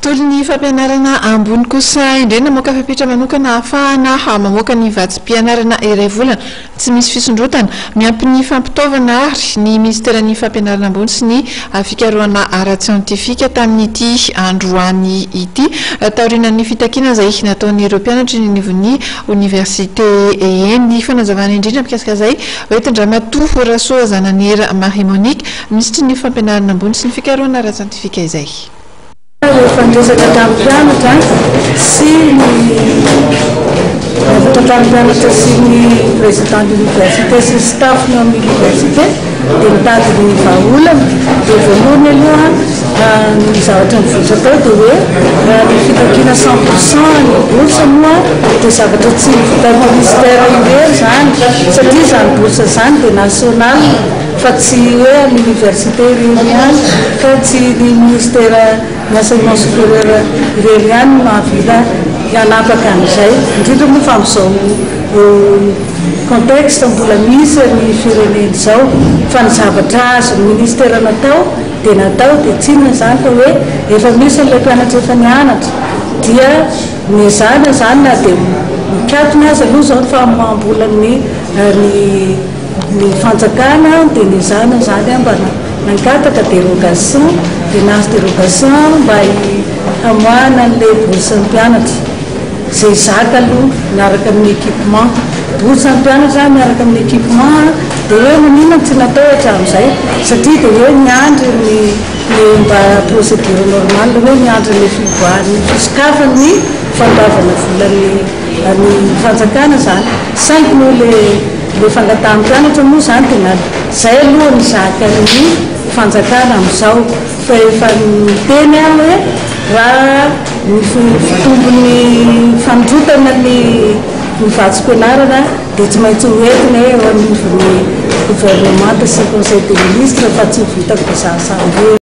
Tontolon'ny fampianarana ambony kosa indrindra moka fapetra manokana ahafahana mamoaka ny vatsim-pianarana iray volana tsy misy fisondrotana miampy ny fampitaovana ary ny ministeran'ny fampianarana ambony sy ny fikarohana ara-tsiantifika tamin'ity androany ity taorian'ny fitakiana izay nataon'ireo mpianatra ny anivon'ny université eny fanazavana indrindra mikasika izay hoentin-dramatoa Rasoa Zananiera Marie Monique ministry ny fampianarana ambony sy ny fikarohana ara-tsiantifika izay. Fandraisaka tampianatra sy tampianatra sy ny président de l'université sy staff-ny amin'ny université dia mitady ny vahaolana dia voalohany aloha ny zavatra mivoatra tao dia hoe ny fitakiana 100% ny bourse moa dia zavatra tsy vitan'ny ministère irery zany satria zany bourse zany dia national fa tsy hoe amin'ny université irery ihany fa tsy ny ministère l'enseignement supérieur irery ihany mahavita hianapaka an'izay indrindra moa fa amin'izao contexte mbola misy ny fireneny izao fa ny zavatra azo ny ministère natao dia tsinona zany fa hoe efa misy an'ilay mpianatra efa nianatra dia mizana zany na dia mikatona azy aloha zao fa mambola ny fanjakana dia nizana zany mba nankataka dérogation dia nahazo dérogation mba hamoahana an'ilay bourse mpianatra izay zaka aloha miaraka amin'ny équipement bourse mpianatra miaraka amin'ny équipement dia hoe maninona tsy natao hatramin'izay satria dia hoe miandry ny mba procédure normale hoe miandry ny fivoahany fisokafan'ny fandavana volan'ny fanjakana zany saingy moa le fangatahan'ny mpianatra moa zany dia zay aloha ny zakan'ny fanjakana amin'izao fa efa miteny aho hoe raha ny fitombony fandrotana ny vatsim-pianarana dia tsy maintsy hoentina eo amin'ny gouvernement sy conseil des ministres fa tsy vitako sasany